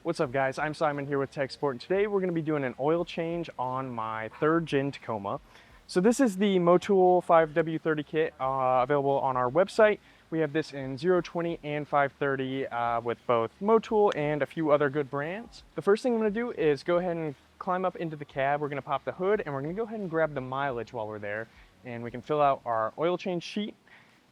What's up guys, I'm Simon here with Tech Sport, and today we're going to be doing an oil change on my 3rd gen Tacoma. So this is the Motul 5W30 kit available on our website. We have this in 020 and 530 with both Motul and a few other good brands. The first thing I'm going to do is go ahead and climb up into the cab. We're going to pop the hood and we're going to go ahead and grab the mileage while we're there, and we can fill out our oil change sheet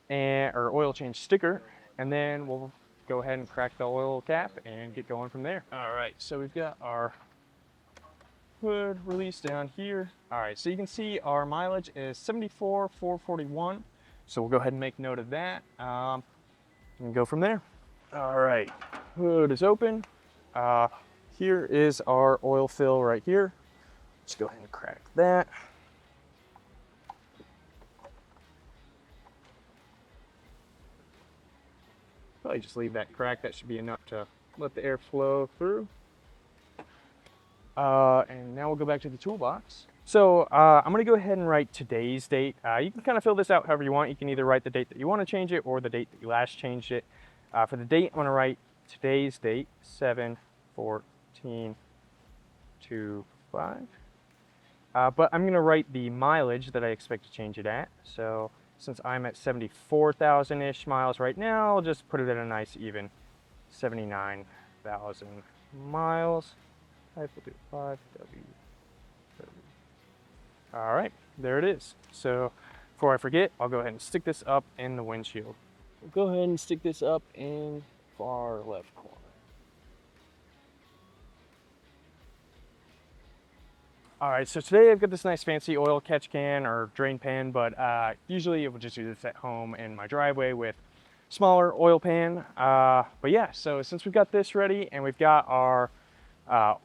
or oil change sticker, and then we'll go ahead and crack the oil cap and get going from there. All right, so we've got our hood release down here. All right, so you can see our mileage is 74,441. So we'll go ahead and make note of that and go from there. All right, hood is open. Here is our oil fill right here. Let's go ahead and crack that. Probably just leave that crack. That should be enough to let the air flow through. And now we'll go back to the toolbox. So I'm going to go ahead and write today's date. You can kind of fill this out however you want. You can either write the date that you want to change it or the date that you last changed it. For the date, I'm going to write today's date, 7/14/25. But I'm going to write the mileage that I expect to change it at. So since I'm at 74,000-ish miles right now, I'll just put it at a nice even 79,000 miles. Type will do 5W30. All right, there it is. So before I forget, I'll go ahead and stick this up in the windshield. We'll go ahead and stick this up in far left corner. All right, so today I've got this nice fancy oil catch can or drain pan, but usually I will just use this at home in my driveway with smaller oil pan. But yeah, so since we've got this ready and we've got our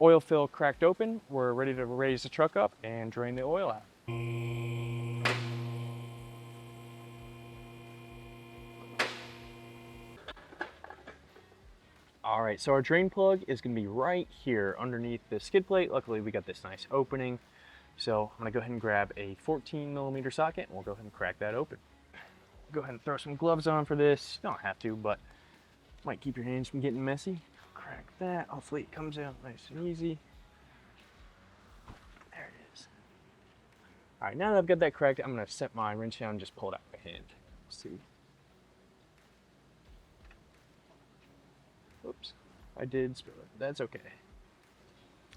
oil fill cracked open, we're ready to raise the truck up and drain the oil out. All right, so our drain plug is going to be right here underneath the skid plate. Luckily, we got this nice opening. So I'm going to go ahead and grab a 14mm socket, and we'll go ahead and crack that open. Go ahead and throw some gloves on for this. You don't have to, but might keep your hands from getting messy. Crack that. Hopefully it comes out nice and easy. There it is. All right, now that I've got that cracked, I'm going to set my wrench down and just pull it out by hand. Let's see. Oops, I did spill it. That's okay.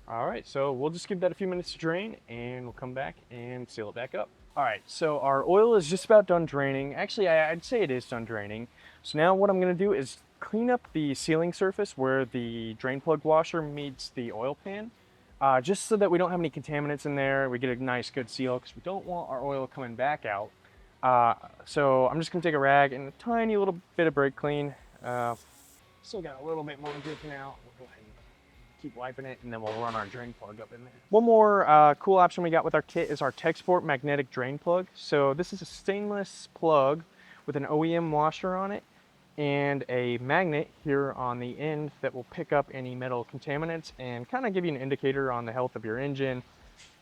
All right, so we'll just give that a few minutes to drain and we'll come back and seal it back up. All right, so our oil is just about done draining. Actually, I'd say it is done draining. So now what I'm gonna do is clean up the sealing surface where the drain plug washer meets the oil pan, just so that we don't have any contaminants in there. We get a nice good seal because we don't want our oil coming back out. So I'm just gonna take a rag and a tiny little bit of brake clean. Still got a little bit more dripping out. We'll go ahead and keep wiping it, and then we'll run our drain plug up in there. One more cool option we got with our kit is our Tech Sport magnetic drain plug. So this is a stainless plug with an OEM washer on it and a magnet here on the end that will pick up any metal contaminants and kind of give you an indicator on the health of your engine.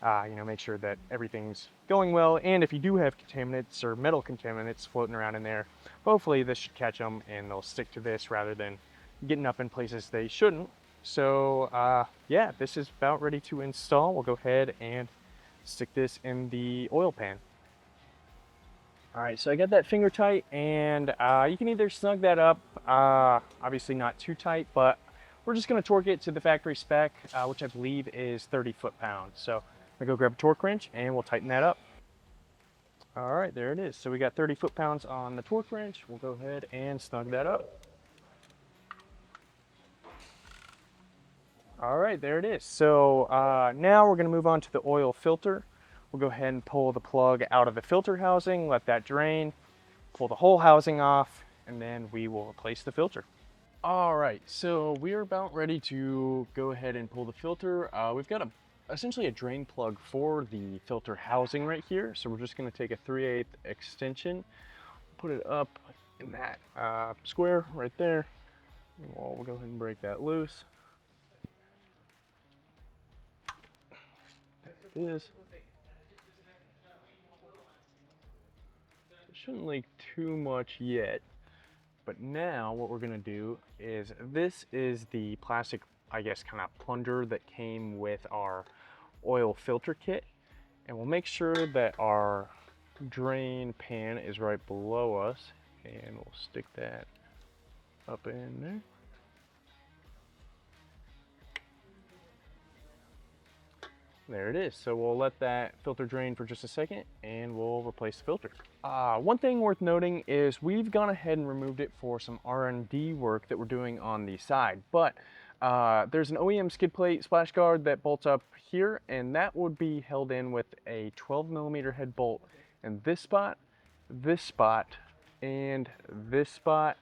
Make sure that everything's going well, and if you do have contaminants or metal contaminants floating around in there, hopefully this should catch them and they'll stick to this rather than getting up in places they shouldn't. So yeah, this is about ready to install. We'll go ahead and stick this in the oil pan. All right, so I got that finger tight, and you can either snug that up, obviously not too tight, but we're just gonna torque it to the factory spec, which I believe is 30 foot-pounds. So I'm gonna go grab a torque wrench and we'll tighten that up. All right, there it is. So we got 30 foot-pounds on the torque wrench. We'll go ahead and snug that up. All right, there it is. So now we're gonna move on to the oil filter. We'll go ahead and pull the plug out of the filter housing, let that drain, pull the whole housing off, and then we will replace the filter. All right, so we're about ready to go ahead and pull the filter. We've got essentially a drain plug for the filter housing right here. So we're just gonna take a 3/8 extension, put it up in that square right there. We'll go ahead and break that loose. There it is. It shouldn't leak too much yet. But now what we're gonna do is, this is the plastic I guess, kind of plunger that came with our oil filter kit. And we'll make sure that our drain pan is right below us, and we'll stick that up in there. There it is. So we'll let that filter drain for just a second and we'll replace the filter. One thing worth noting is we've gone ahead and removed it for some R&D work that we're doing on the side, but there's an OEM skid plate splash guard that bolts up here, and that would be held in with a 12mm head bolt in this spot, and this spot,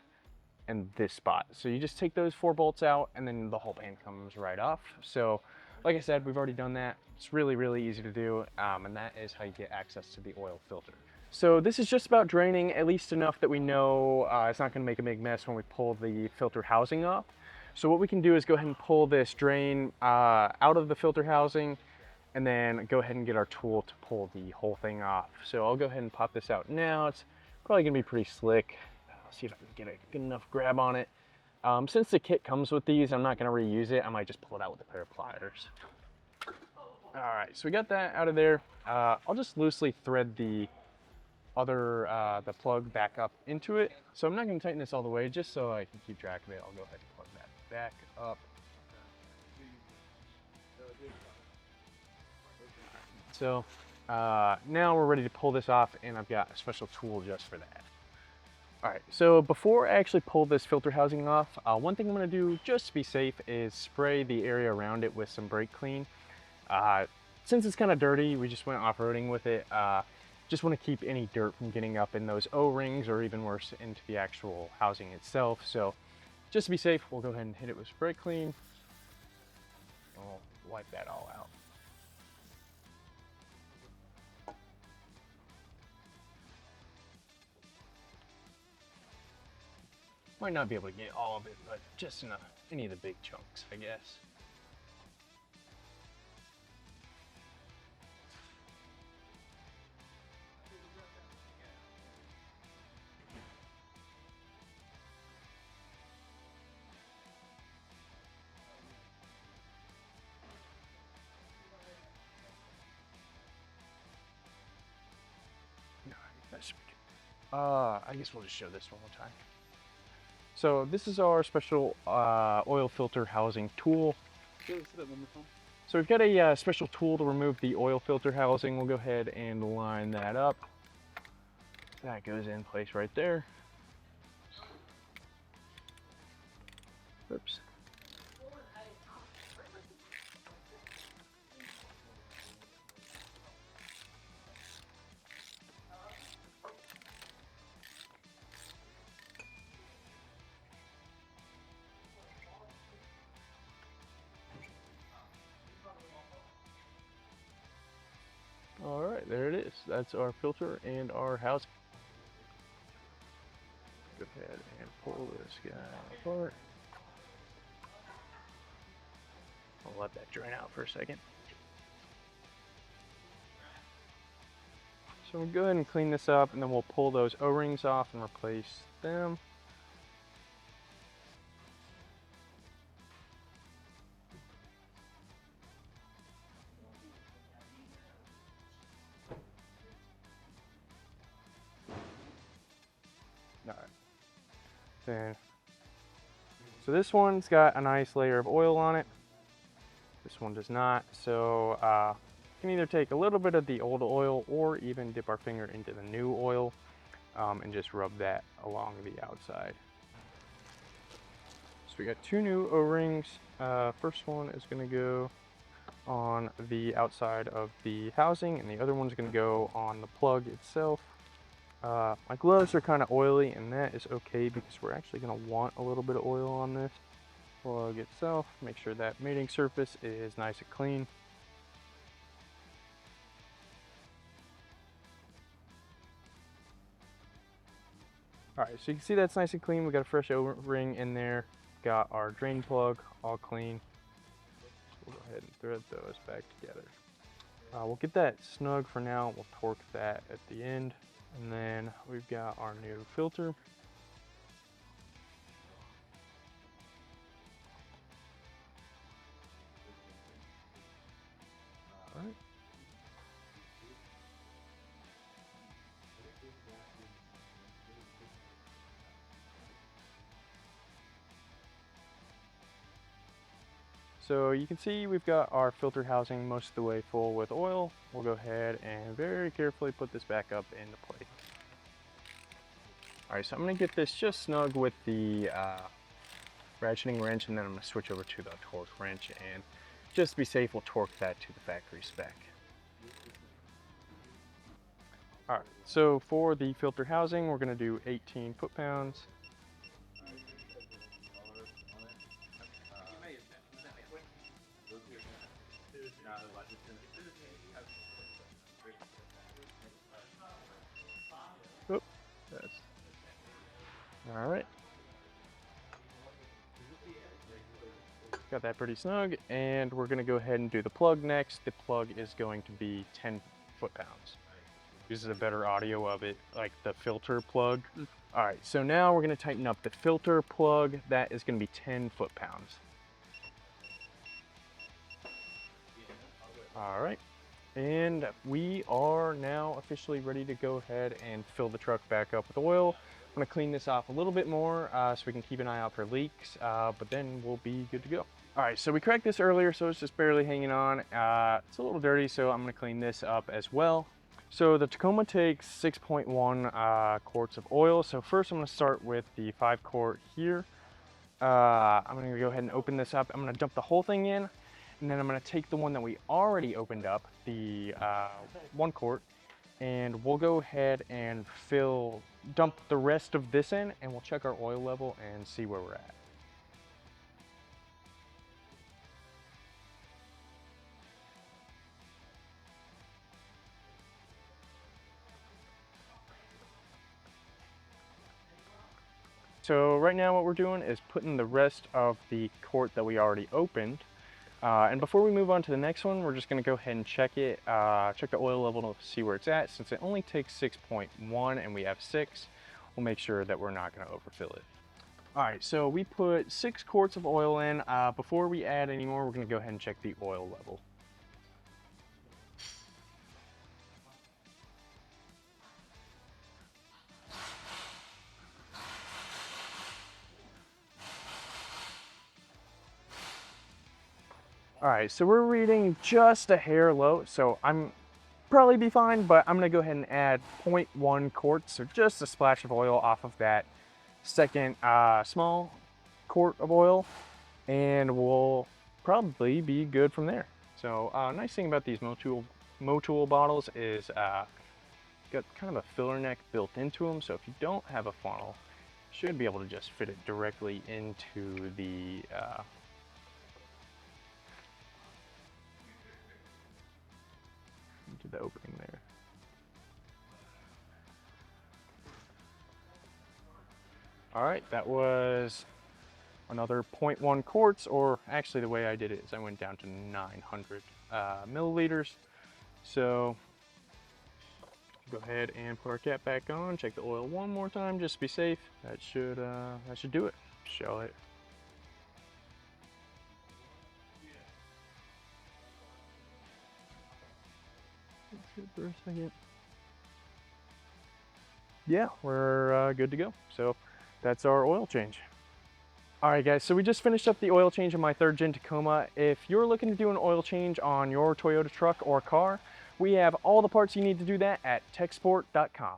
and this spot. So you just take those 4 bolts out and then the whole pan comes right off. So like I said, we've already done that. It's really, really easy to do, and that is how you get access to the oil filter. So this is just about draining, at least enough that we know it's not gonna make a big mess when we pull the filter housing off. So what we can do is go ahead and pull this drain out of the filter housing, and then go ahead and get our tool to pull the whole thing off. So I'll go ahead and pop this out now. It's probably gonna be pretty slick. I'll see if I can get a good enough grab on it. Since the kit comes with these, I'm not gonna reuse it. I might just pull it out with a pair of pliers. All right, so we got that out of there. I'll just loosely thread the plug back up into it. So I'm not gonna tighten this all the way, just so I can keep track of it. I'll go ahead and plug that back up. So now we're ready to pull this off, and I've got a special tool just for that. All right, so before I actually pull this filter housing off, one thing I'm gonna do just to be safe is spray the area around it with some brake clean. Since it's kind of dirty, we just went off-roading with it. Just want to keep any dirt from getting up in those O-rings, or even worse, into the actual housing itself. So just to be safe, we'll go ahead and hit it with spray clean. We'll wipe that all out. Might not be able to get all of it, but just enough, any of the big chunks, I guess. That should be good. I guess we'll just show this one more time. So this is our special oil filter housing tool. So we've got a special tool to remove the oil filter housing. We'll go ahead and line that up. That goes in place right there. Oops. All right, there it is. That's our filter and our housing. Go ahead and pull this guy apart. I'll let that drain out for a second. So we'll go ahead and clean this up, and then we'll pull those O-rings off and replace them. All right. So this one's got a nice layer of oil on it. This one does not. So we can either take a little bit of the old oil or even dip our finger into the new oil and just rub that along the outside. So we got 2 new O-rings. First one is going to go on the outside of the housing, and the other one's going to go on the plug itself. My gloves are kind of oily, and that is okay because we're actually going to want a little bit of oil on this plug itself. Make sure that mating surface is nice and clean. All right, so you can see that's nice and clean. We got a fresh O-ring in there. Got our drain plug all clean. We'll go ahead and thread those back together. We'll get that snug for now. We'll torque that at the end. And then we've got our new filter. right. So you can see we've got our filter housing most of the way full with oil. We'll go ahead and very carefully put this back up into place. All right, so I'm gonna get this just snug with the ratcheting wrench, and then I'm gonna switch over to the torque wrench, and just to be safe, we'll torque that to the factory spec. All right, so for the filter housing, we're gonna do 18 foot-pounds. Oop, that's all right. Got that pretty snug, and we're gonna go ahead and do the plug next. The plug is going to be 10 foot-pounds. This is a better audio of it, like the filter plug. All right, so now we're gonna tighten up the filter plug. That is gonna be 10 foot-pounds. All right, and we are now officially ready to go ahead and fill the truck back up with oil. I'm gonna clean this off a little bit more so we can keep an eye out for leaks, but then we'll be good to go. All right, so we cracked this earlier, so it's just barely hanging on. It's a little dirty, so I'm gonna clean this up as well. So the Tacoma takes 6.1 quarts of oil. So first I'm gonna start with the 5 quart here. I'm gonna go ahead and open this up. I'm gonna dump the whole thing in, and then I'm gonna take the one that we already opened up, the 1 quart, and we'll go ahead and dump the rest of this in, and we'll check our oil level and see where we're at. So right now what we're doing is putting the rest of the quart that we already opened. And before we move on to the next one, we're just gonna go ahead and check it, check the oil level to see where it's at. Since it only takes 6.1 and we have 6, we'll make sure that we're not gonna overfill it. All right, so we put 6 quarts of oil in. Before we add any more, we're gonna go ahead and check the oil level. All right, so we're reading just a hair low, so I'm probably be fine, but I'm gonna go ahead and add 0.1 quarts, so just a splash of oil off of that second small quart of oil, and we'll probably be good from there. So nice thing about these Motul bottles is got kind of a filler neck built into them, so if you don't have a funnel, you should be able to just fit it directly into the opening there. All right, that was another 0.1 quarts, or actually the way I did it is I went down to 900 milliliters. So go ahead and put our cap back on, check the oil one more time just to be safe. That should do it. Show it. For a second. Yeah, we're good to go. So that's our oil change. All right guys, so we just finished up the oil change on my 3rd gen Tacoma. If you're looking to do an oil change on your Toyota truck or car, we have all the parts you need to do that at techsport.com.